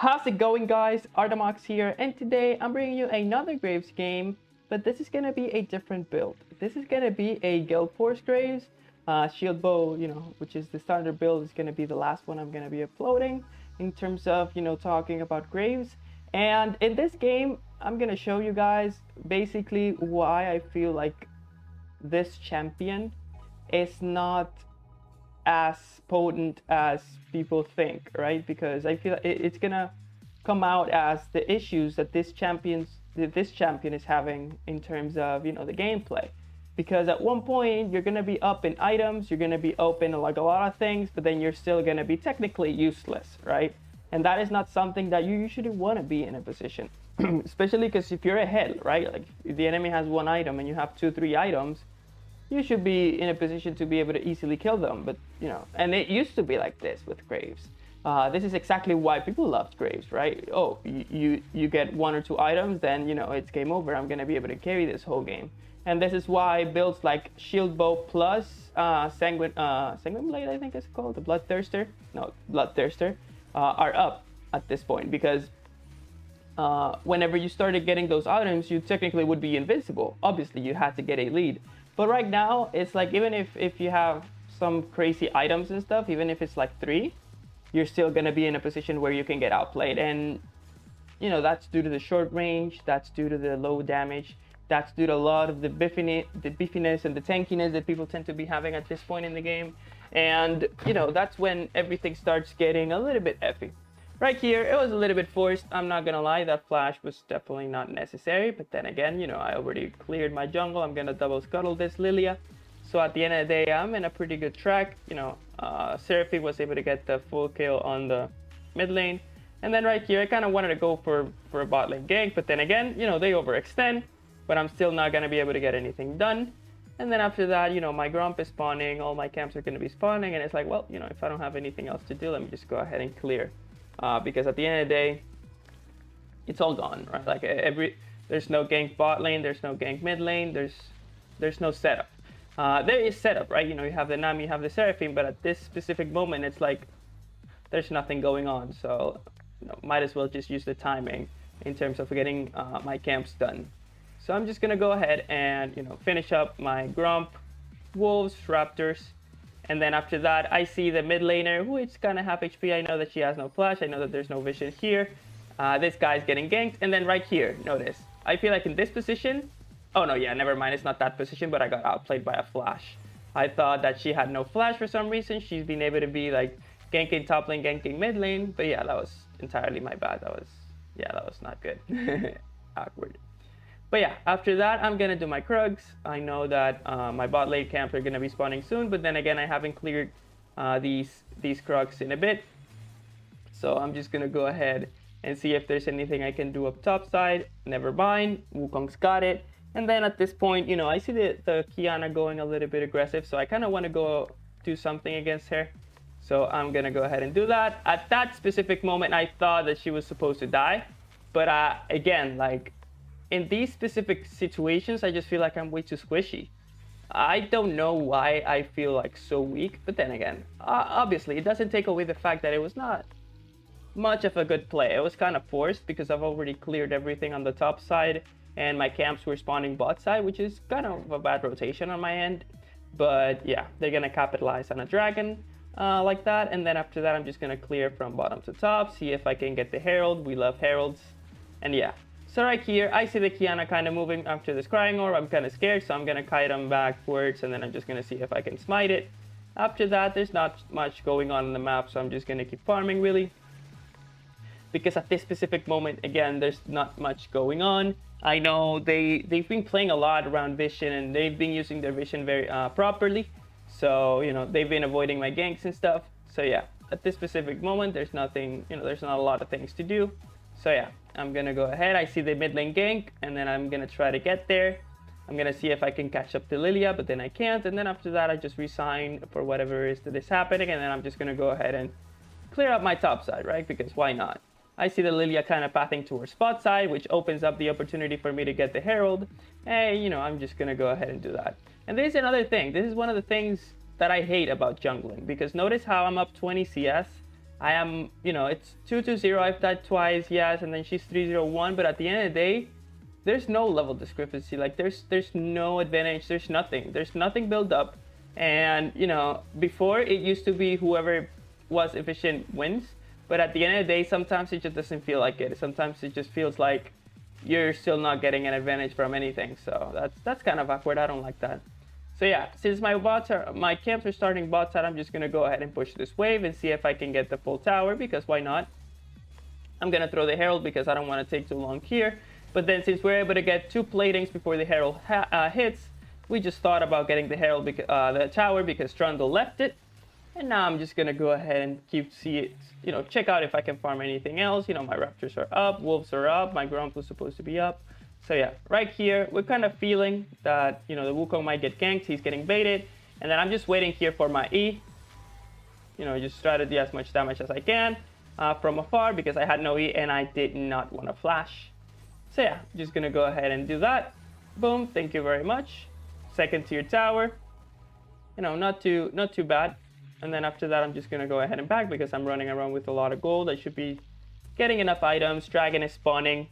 How's it going, guys? Arto here, and today I'm bringing you another Graves game, but this is gonna be a different build. This is gonna be a Guild Force Graves. Shield Bow, which is the standard build, is gonna be the last one I'm gonna be uploading in terms of, talking about Graves. And in this game, I'm gonna show you guys basically why I feel like this champion is not as potent as people think, right? Because I feel it's gonna come out as the issues that this champion is having in terms of the gameplay. Because at one point you're gonna be up in items, you're gonna be open like a lot of things, but then you're still gonna be technically useless, right? And that is not something that you usually want to be in a position, especially because if you're ahead, right? Like if the enemy has one item and you have 2-3 items, you should be in a position to be able to easily kill them. But and it used to be like this with Graves. This is exactly why people loved Graves, right? Oh, you get 1 or 2 items, then it's game over. I'm gonna be able to carry this whole game. And this is why builds like Shield Bow plus Sanguine Blade, I think it's called, the Bloodthirster are up at this point, because whenever you started getting those items, you technically would be invincible. Obviously you had to get a lead, but right now it's like, even if you have some crazy items and stuff, even if it's like 3, you're still going to be in a position where you can get outplayed. And that's due to the short range, that's due to the low damage, that's due to a lot of the beefiness and the tankiness that people tend to be having at this point in the game. And that's when everything starts getting a little bit effy. Right here, it was a little bit forced. I'm not gonna lie, that flash was definitely not necessary. But then again, I already cleared my jungle. I'm gonna double scuttle this Lilia. So at the end of the day, I'm in a pretty good track. Seraphine was able to get the full kill on the mid lane. And then right here, I kind of wanted to go for a bot lane gank. But then again, they overextend. But I'm still not gonna be able to get anything done. And then after that, my Gromp is spawning. All my camps are gonna be spawning. And it's like, well, if I don't have anything else to do, let me just go ahead and clear. Because at the end of the day, it's all gone, right? Like there's no gank bot lane, there's no gank mid lane, there's no setup. There is setup, right? You have the Nami, you have the Seraphine, but at this specific moment, it's like there's nothing going on. So might as well just use the timing in terms of getting my camps done. So I'm just gonna go ahead and finish up my Gromp, Wolves, Raptors. And then after that, I see the mid laner, who is kind of half HP. I know that she has no flash. I know that there's no vision here. This guy's getting ganked. And then right here, notice, I feel like in this position, oh no, yeah, never mind. It's not that position, but I got outplayed by a flash. I thought that she had no flash for some reason. She's been able to be like ganking top lane, ganking mid lane. But yeah, that was entirely my bad. That was not good. Awkward. But yeah, after that, I'm gonna do my Krugs. I know that my bot lane camps are gonna be spawning soon, but then again, I haven't cleared these Krugs in a bit. So I'm just gonna go ahead and see if there's anything I can do up top side. Never mind, Wukong's got it. And then at this point, I see the Kiana going a little bit aggressive, so I kind of want to go do something against her. So I'm gonna go ahead and do that. At that specific moment, I thought that she was supposed to die, but again, like, in these specific situations, I just feel like I'm way too squishy. I don't know why I feel like so weak, but then again, obviously it doesn't take away the fact that it was not much of a good play. It was kind of forced because I've already cleared everything on the top side and my camps were spawning bot side, which is kind of a bad rotation on my end. But yeah, they're gonna capitalize on a dragon like that. And then after that, I'm just gonna clear from bottom to top, see if I can get the Herald. We love Heralds. And yeah. So right here, I see the Kiana kind of moving after this Crying Orb. I'm kind of scared, so I'm going to kite him backwards, and then I'm just going to see if I can smite it. After that, there's not much going on in the map, so I'm just going to keep farming, really. Because at this specific moment, again, there's not much going on. I know they've been playing a lot around vision, and they've been using their vision very properly. So, they've been avoiding my ganks and stuff. So yeah, at this specific moment, there's nothing, there's not a lot of things to do. So yeah, I'm gonna go ahead. I see the mid lane gank, and then I'm gonna try to get there. I'm gonna see if I can catch up to Lilia, but then I can't. And then after that, I just resign for whatever is that is happening, and then I'm just gonna go ahead and clear up my top side, right? Because why not? I see the Lilia kind of pathing towards spot side, which opens up the opportunity for me to get the Herald. Hey, I'm just gonna go ahead and do that. And there's another thing. This is one of the things that I hate about jungling, because notice how I'm up 20 CS. I am, you know, it's 2-0. I've died twice, yes, and then she's 3-0-1. But at the end of the day, there's no level discrepancy. Like there's no advantage. There's nothing built up. And you know, before it used to be whoever was efficient wins. But at the end of the day, sometimes it just doesn't feel like it. Sometimes it just feels like you're still not getting an advantage from anything. So that's kind of awkward. I don't like that. So yeah, since my camps are starting bot side, I'm just gonna go ahead and push this wave and see if I can get the full tower, because why not? I'm gonna throw the herald because I don't want to take too long here. But then since we're able to get 2 platings before the herald hits, we just thought about getting the herald the tower because Trundle left it. And now I'm just gonna go ahead and check out if I can farm anything else. You know, my raptors are up, wolves are up, my Gromp was supposed to be up. So yeah, right here, we're kind of feeling that, you know, the Wukong might get ganked, he's getting baited. And then I'm just waiting here for my E. You know, just try to do as much damage as I can from afar because I had no E and I did not want to flash. So yeah, just gonna go ahead and do that. Boom, thank you very much. Second tier tower. You know, not too bad. And then after that, I'm just gonna go ahead and back because I'm running around with a lot of gold. I should be getting enough items. Dragon is spawning.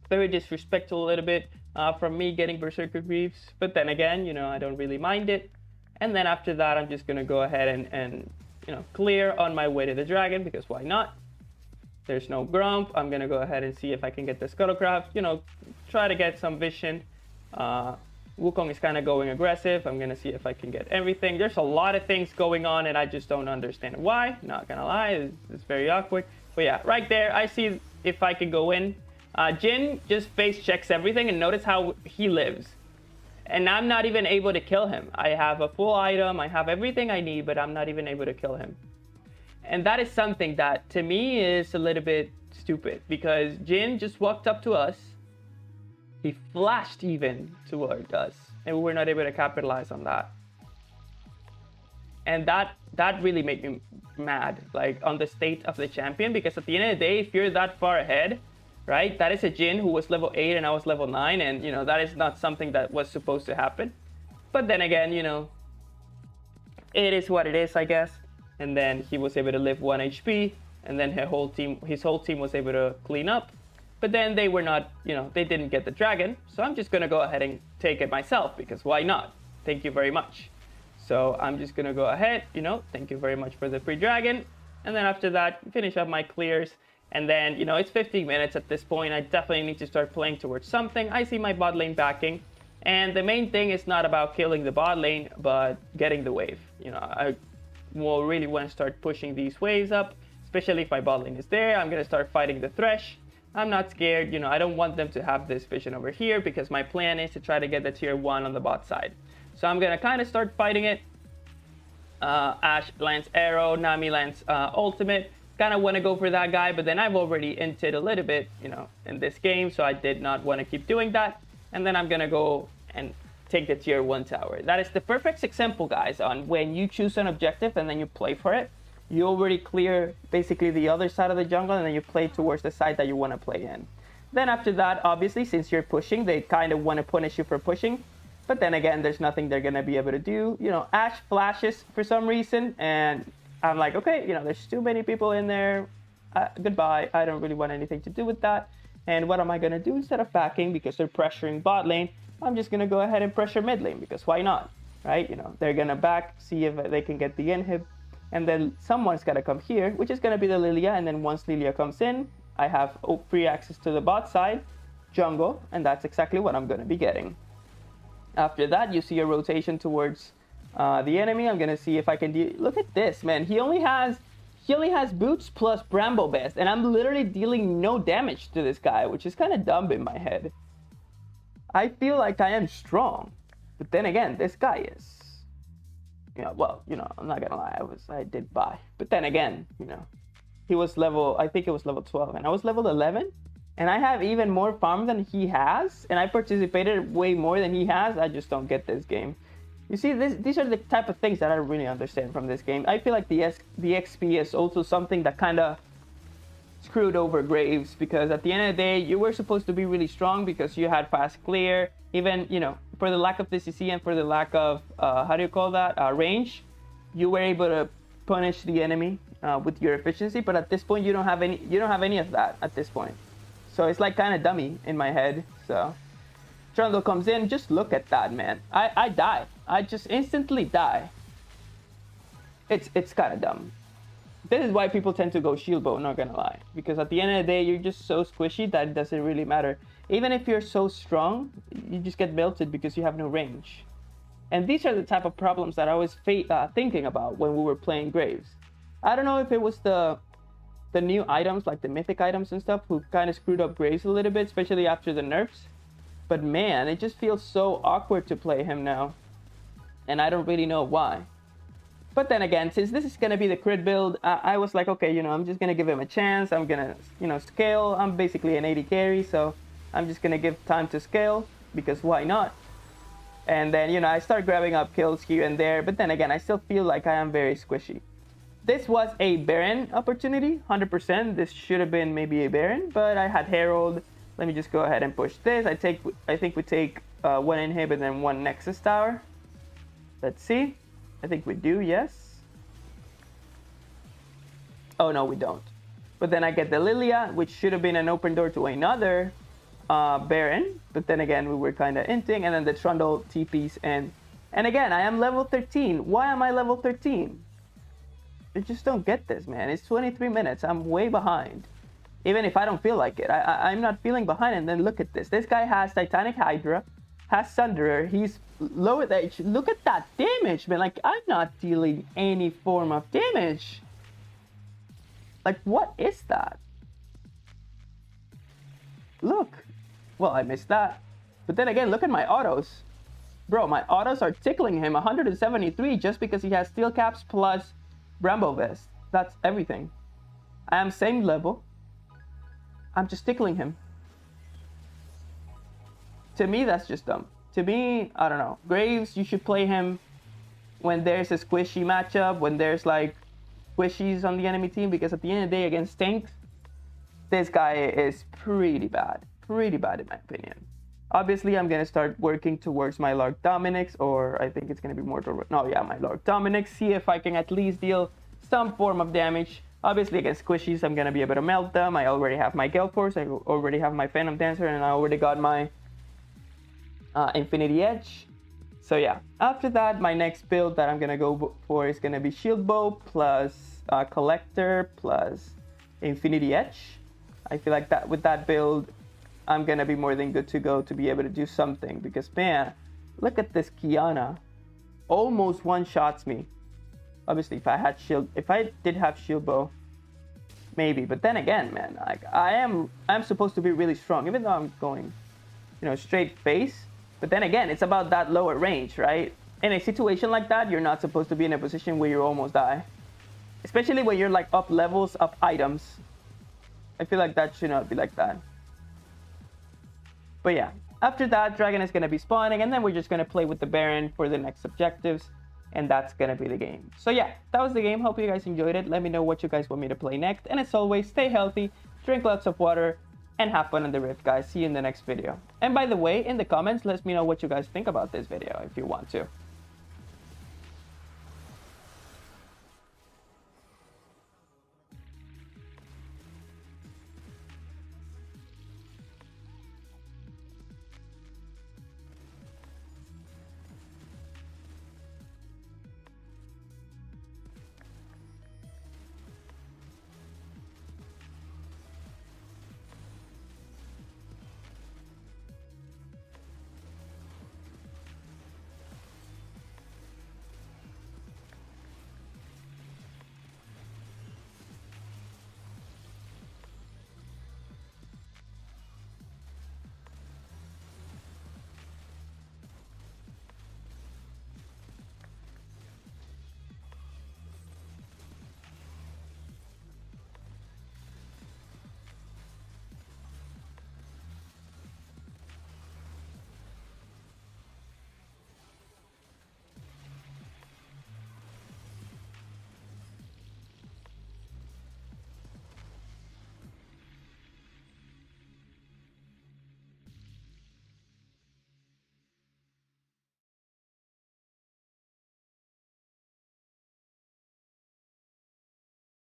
Very disrespectful a little bit from me getting Berserker Greaves. But then again, you know, I don't really mind it. And then after that, I'm just gonna go ahead and you know, clear on my way to the dragon because why not? There's no Grump. I'm gonna go ahead and see if I can get the Scuttlecraft. You know, try to get some vision. Wukong is kind of going aggressive. I'm gonna see if I can get everything. There's a lot of things going on and I just don't understand why. Not gonna lie, it's very awkward. But yeah, right there, I see if I can go in. Jin just face checks everything and notice how he lives. And I'm not even able to kill him. I have a full item, I have everything I need, but I'm not even able to kill him. And that is something that to me is a little bit stupid because Jin just walked up to us. He flashed even toward us and we were not able to capitalize on that. And that really made me mad, like on the state of the champion, because at the end of the day, if you're that far ahead, right, that is a Jin who was level 8 and I was level 9, and you know, that is not something that was supposed to happen. But then again, you know, it is what it is, I guess. And then he was able to live 1 HP, and then his whole team was able to clean up. But then they were not, you know, they didn't get the dragon. So I'm just gonna go ahead and take it myself because why not? Thank you very much. So I'm just gonna go ahead, you know, thank you very much for the free dragon. And then after that, finish up my clears. And then, you know, it's 15 minutes at this point. I definitely need to start playing towards something. I see my bot lane backing. And the main thing is not about killing the bot lane, but getting the wave. You know, I will really want to start pushing these waves up, especially if my bot lane is there. I'm going to start fighting the Thresh. I'm not scared. You know, I don't want them to have this vision over here because my plan is to try to get the tier 1 on the bot side. So I'm going to kind of start fighting it. Ashe lands arrow, Nami lands ultimate. Kind of want to go for that guy, but then I've already inted a little bit, you know, in this game, so I did not want to keep doing that. And then I'm gonna go and take the tier 1 tower. That is the perfect example, guys, on when you choose an objective and then you play for it. You already clear basically the other side of the jungle and then you play towards the side that you want to play in. Then after that, obviously, since you're pushing, they kind of want to punish you for pushing. But then again, there's nothing they're gonna be able to do. You know, Ashe flashes for some reason, and I'm like, okay, you know, there's too many people in there. Goodbye. I don't really want anything to do with that. And what am I going to do instead of backing because they're pressuring bot lane? I'm just going to go ahead and pressure mid lane because why not, right? You know, they're going to back, see if they can get the inhib. And then someone's got to come here, which is going to be the Lilia. And then once Lilia comes in, I have free access to the bot side, jungle, and that's exactly what I'm going to be getting. After that, you see a rotation towards the enemy. I'm gonna see if I can look at this, man. He only has boots plus Bramble Best, and I'm literally dealing no damage to this guy, which is kind of dumb in my head. I feel like I am strong, but then again, this guy is. You know, well, you know, I'm not gonna lie, I did buy, but then again, you know, he was level, I think it was level 12, and I was level 11, and I have even more farm than he has, and I participated way more than he has. I just don't get this game. You see, these are the type of things that I don't really understand from this game. I feel like the XP is also something that kind of screwed over Graves, because at the end of the day, you were supposed to be really strong because you had fast clear. Even, you know, for the lack of DCC and for the lack of, how do you call that, range, you were able to punish the enemy with your efficiency, but at this point you don't have any of that at this point. So it's like kind of dummy in my head. So Trundle comes in, just look at that, man. I die. I just instantly die. It's kind of dumb. This is why people tend to go shield bow, not gonna lie, because at the end of the day you're just so squishy that it doesn't really matter. Even if you're so strong, you just get melted because you have no range. And these are the type of problems that I was thinking about when we were playing Graves. I don't know if it was the new items, like the mythic items and stuff, who kind of screwed up Graves a little bit, especially after the nerfs. But man, it just feels so awkward to play him now. And I don't really know why. But then again, since this is going to be the crit build, I was like, okay, I'm just going to give him a chance. I'm going to, scale. I'm basically an 80 carry, so I'm just going to give time to scale, because why not? And then, I start grabbing up kills here and there. But then again, I still feel like I am very squishy. This was a Baron opportunity, 100%. This should have been maybe a Baron, but I had Herald. Let me just go ahead and push this. I think we take one inhib and then one Nexus Tower. Let's see. I think we do, yes. Oh, no, we don't. But then I get the Lilia, which should have been an open door to another Baron. But then again, we were kind of inting. And then the Trundle TPs. And again, I am level 13. Why am I level 13? I just don't get this, man. It's 23 minutes. I'm way behind. Even if I don't feel like it. I'm not feeling behind. And then look at this. This guy has Titanic Hydra. Has Sunderer. He's low at age. Look at that damage, man. Like, I'm not dealing any form of damage. Like, what is that? Look. Well, I missed that. But then again, look at my autos. Bro, my autos are tickling him 173 just because he has steel caps plus Bramble Vest. That's everything. I am same level. I'm just tickling him. To me, that's just dumb. To me, I don't know. Graves, you should play him when there's a squishy matchup, when there's like squishies on the enemy team, because at the end of the day against tanks, this guy is pretty bad. Pretty bad in my opinion. Obviously, I'm going to start working towards my Lark Dominix, or I think it's going to be more my Lark Dominix. See if I can at least deal some form of damage. Obviously, against squishies, I'm going to be able to melt them. I already have my Gale Force, I already have my Phantom Dancer, and I already got my Infinity Edge. So yeah, after that, my next build that I'm gonna go for is gonna be Shield Bow plus Collector plus Infinity Edge. I feel like that with that build, I'm gonna be more than good to go to be able to do something, because man, look at this Kiana. Almost one-shots me. Obviously, if I did have Shield Bow, maybe. But then again, man, like I'm supposed to be really strong, even though I'm going, straight face. But then again, it's about that lower range, right? In a situation like that, you're not supposed to be in a position where you almost die. Especially when you're like up levels, up items. I feel like that should not be like that. But yeah, after that, Dragon is going to be spawning, and then we're just going to play with the Baron for the next objectives. And that's going to be the game. So yeah, that was the game. Hope you guys enjoyed it. Let me know what you guys want me to play next. And as always, stay healthy, drink lots of water, and have fun in the Rift, guys. See you in the next video. And by the way, in the comments, let me know what you guys think about this video if you want to.